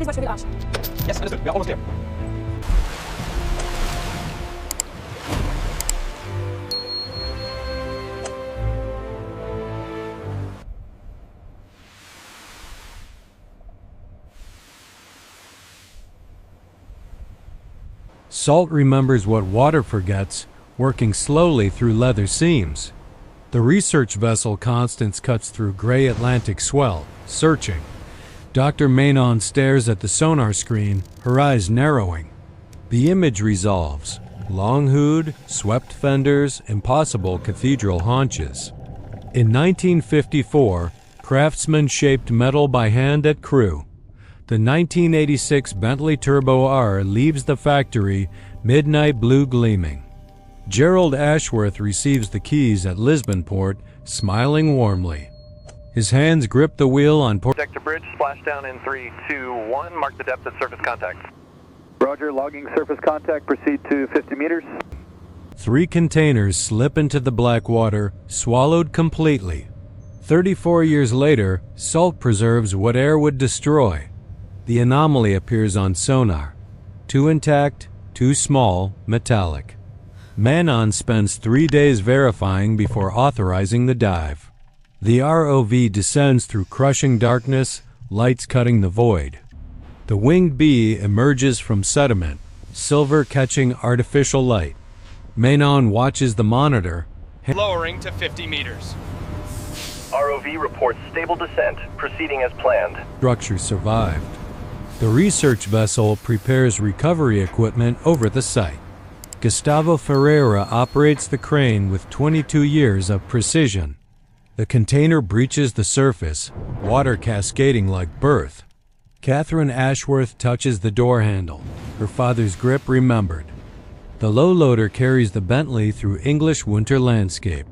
please watch for the ash. Yes, understood. We are almost there. Salt remembers what water forgets, working slowly through leather seams. The research vessel Constance cuts through gray Atlantic swell, searching. Dr. Manon stares at the sonar screen, her eyes narrowing. The image resolves. Long hood, swept fenders, impossible cathedral haunches. In 1954, craftsmen shaped metal by hand at Crewe. The 1986 Bentley Turbo R leaves the factory, midnight blue gleaming. Gerald Ashworth receives the keys at Lisbon Port, smiling warmly. His hands grip the wheel on port. Deck to bridge, splashdown in 3, 2, 1. Mark the depth at surface contact. Roger, logging surface contact. Proceed to 50 meters. 3 containers slip into the black water, swallowed completely. 34 years later, salt preserves what air would destroy. The anomaly appears on sonar. Too intact, too small, metallic. Manon spends 3 days verifying before authorizing the dive. The ROV descends through crushing darkness, lights cutting the void. The winged bee emerges from sediment, silver catching artificial light. Manon watches the monitor. Lowering to 50 meters. ROV reports stable descent, proceeding as planned. Structure survived. The research vessel prepares recovery equipment over the site. Gustavo Ferreira operates the crane with 22 years of precision. The container breaches the surface, water cascading like birth. Catherine Ashworth touches the door handle, her father's grip remembered. The low loader carries the Bentley through English winter landscape.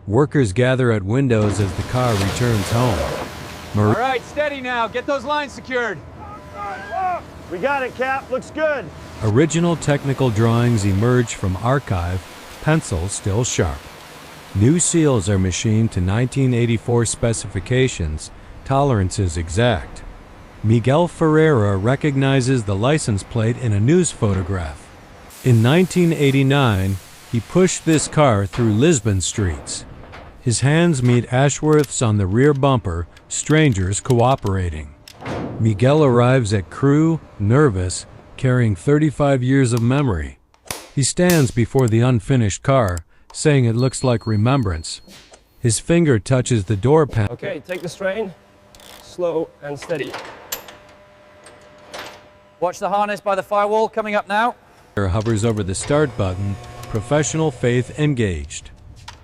Workers gather at windows as the car returns home. All right, steady now. Get those lines secured. We got it, Cap. Looks good. Original technical drawings emerge from archive, pencil still sharp. New seals are machined to 1984 specifications, tolerances exact. Miguel Ferreira recognizes the license plate in a news photograph. In 1989, he pushed this car through Lisbon streets. His hands meet Ashworth's on the rear bumper, strangers cooperating. Miguel arrives at Crewe, nervous, carrying 35 years of memory. He stands before the unfinished car, saying it looks like remembrance. His finger touches the door panel. Okay, take the strain. Slow and steady. Watch the harness by the firewall coming up now. Hovers over the start button, professional faith engaged.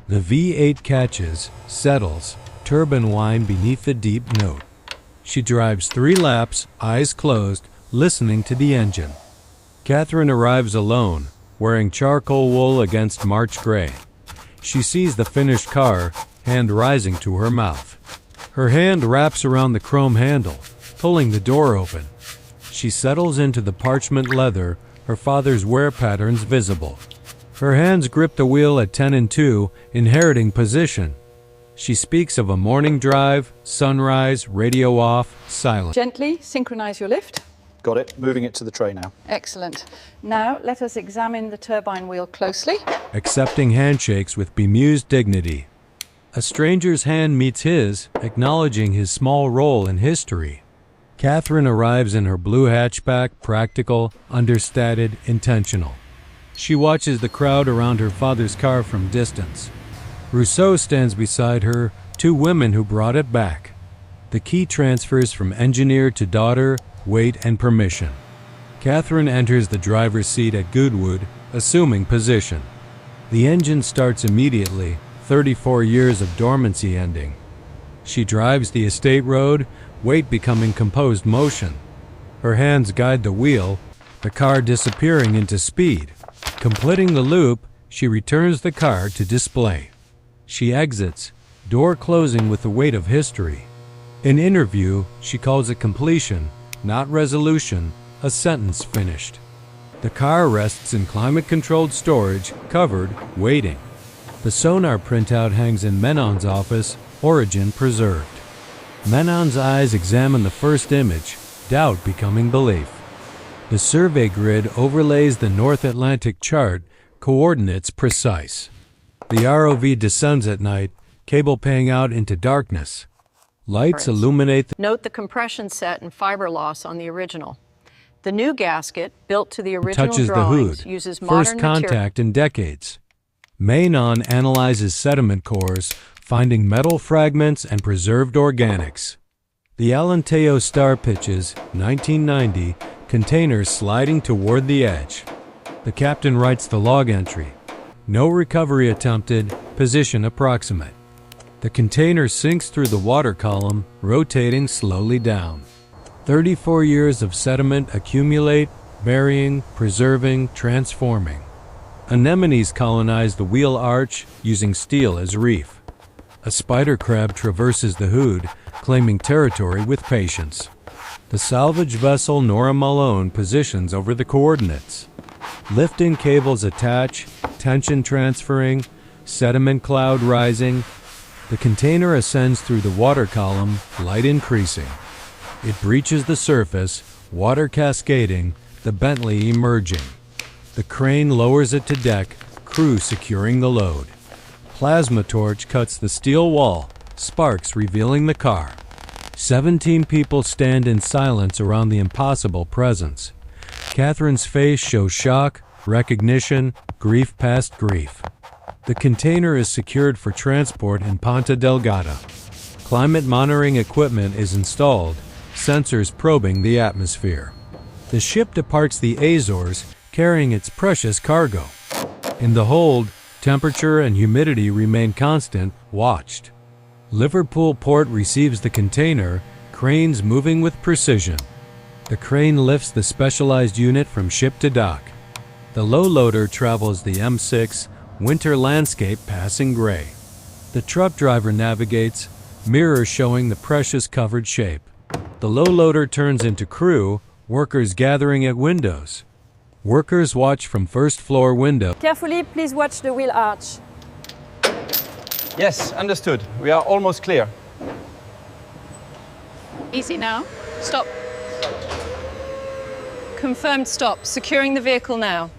The V8 catches, settles, turbine whine beneath the deep note. She drives 3 laps, eyes closed, listening to the engine. Catherine arrives alone, wearing charcoal wool against March gray. She sees the finished car, hand rising to her mouth. Her hand wraps around the chrome handle, pulling the door open. She settles into the parchment leather, her father's wear patterns visible. Her hands grip the wheel at 10 and 2, inheriting position. She speaks of a morning drive, sunrise, radio off, silent. Gently synchronize your lift. Got it. Moving it to the tray now. Excellent. Now let us examine the turbine wheel closely. Accepting handshakes with bemused dignity. A stranger's hand meets his, acknowledging his small role in history. Catherine arrives in her blue hatchback, practical, understated, intentional. She watches the crowd around her father's car from distance. Rousseau stands beside her, 2 women who brought it back. The key transfers from engineer to daughter, weight and permission. Catherine enters the driver's seat at Goodwood, assuming position. The engine starts immediately, 34 years of dormancy ending. She drives the estate road, weight becoming composed motion. Her hands guide the wheel, the car disappearing into speed. Completing the loop, she returns the car to display. She exits, door closing with the weight of history. In interview, she calls it completion, not resolution, a sentence finished. The car rests in climate-controlled storage, covered, waiting. The sonar printout hangs in Menon's office, origin preserved. Menon's eyes examine the first image, doubt becoming belief. The survey grid overlays the North Atlantic chart, coordinates precise. The ROV descends at night, cable paying out into darkness. Lights illuminate the Note the compression set and fiber loss on the original. The new gasket, built to the original touches the drawings, hood, uses modern first contact in decades. Maynon analyzes sediment cores, finding metal fragments and preserved organics. The Alenteo star pitches, 1990, containers sliding toward the edge. The captain writes the log entry. No recovery attempted, position approximate. The container sinks through the water column, rotating slowly down. 34 years of sediment accumulate, burying, preserving, transforming. Anemones colonize the wheel arch, using steel as reef. A spider crab traverses the hood, claiming territory with patience. The salvage vessel Nora Malone positions over the coordinates. Lifting cables attach, tension transferring, sediment cloud rising. The container ascends through the water column, light increasing. It breaches the surface, water cascading, the Bentley emerging. The crane lowers it to deck, crew securing the load. Plasma torch cuts the steel wall, sparks revealing the car. 17 people stand in silence around the impossible presence. Catherine's face shows shock, recognition, grief past grief. The container is secured for transport in Ponta Delgada. Climate monitoring equipment is installed, sensors probing the atmosphere. The ship departs the Azores, carrying its precious cargo. In the hold, temperature and humidity remain constant, watched. Liverpool port receives the container, cranes moving with precision. The crane lifts the specialized unit from ship to dock. The low loader travels the M6, winter landscape passing gray. The truck driver navigates, mirrors showing the precious covered shape. The low loader turns into crew, workers gathering at windows. Workers watch from first floor window. Carefully, please watch the wheel arch. Yes, understood. We are almost clear. Easy now. Stop. Confirmed stop. Securing the vehicle now.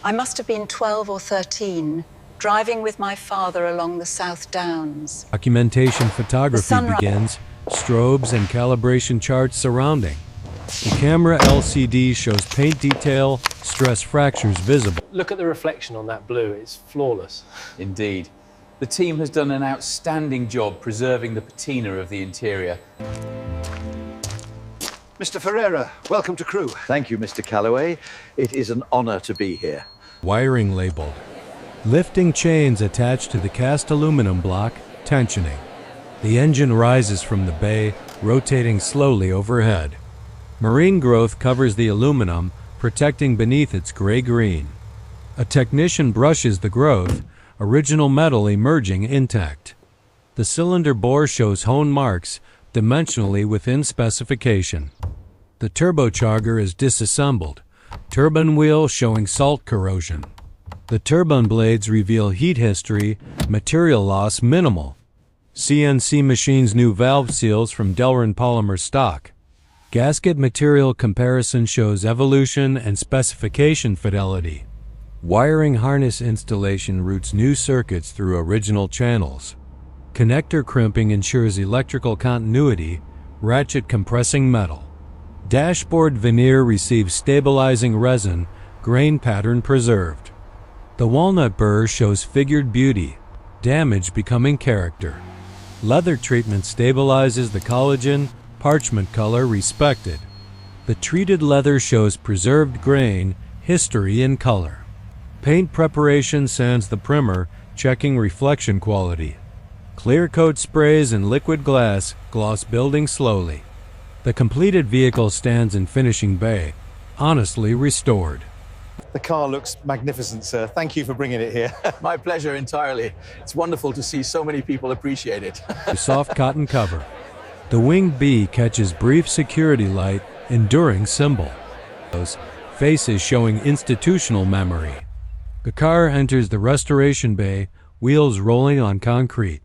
I must have been 12 or 13, driving with my father along the South Downs. Documentation photography begins, strobes and calibration charts surrounding. The camera LCD shows paint detail, stress fractures visible. Look at the reflection on that blue, it's flawless. Indeed. The team has done an outstanding job preserving the patina of the interior. Mr. Ferreira, welcome to crew. Thank you, Mr. Calloway. It is an honor to be here. Wiring labeled. Lifting chains attached to the cast aluminum block, tensioning. The engine rises from the bay, rotating slowly overhead. Marine growth covers the aluminum, protecting beneath its gray-green. A technician brushes the growth, original metal emerging intact. The cylinder bore shows honed marks, dimensionally within specification. The turbocharger is disassembled, turbine wheel showing salt corrosion. The turbine blades reveal heat history, material loss minimal. CNC machines new valve seals from Delrin polymer stock. Gasket material comparison shows evolution and specification fidelity. Wiring harness installation routes new circuits through original channels. Connector crimping ensures electrical continuity, ratchet compressing metal. Dashboard veneer receives stabilizing resin, grain pattern preserved. The walnut burr shows figured beauty, damage becoming character. Leather treatment stabilizes the collagen, parchment color respected. The treated leather shows preserved grain, history in color. Paint preparation sands the primer, checking reflection quality. Clear coat sprays and liquid glass, gloss building slowly. The completed vehicle stands in finishing bay, honestly restored. The car looks magnificent, sir. Thank you for bringing it here. My pleasure entirely. It's wonderful to see so many people appreciate it. The soft cotton cover. The winged bee catches brief security light, enduring symbol. Those faces showing institutional memory. The car enters the restoration bay, wheels rolling on concrete.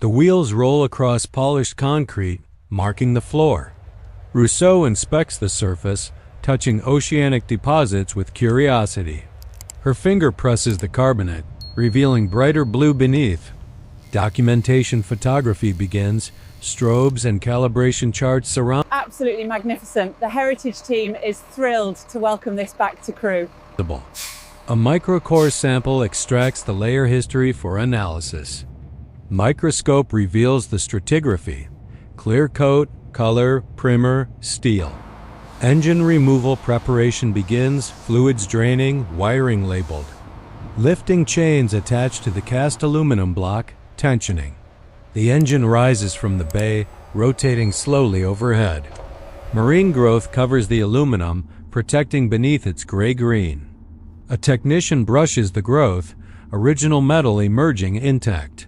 The wheels roll across polished concrete, marking the floor. Rousseau inspects the surface, touching oceanic deposits with curiosity. Her finger presses the carbonate, revealing brighter blue beneath. Documentation photography begins. Strobes and calibration charts surround. Absolutely magnificent. The heritage team is thrilled to welcome this back to crew. A microcore sample extracts the layer history for analysis. Microscope reveals the stratigraphy. Clear coat, color, primer, steel. Engine removal preparation begins, fluids draining, wiring labeled. Lifting chains attached to the cast aluminum block, tensioning. The engine rises from the bay, rotating slowly overhead. Marine growth covers the aluminum, protecting beneath its gray-green. A technician brushes the growth, original metal emerging intact.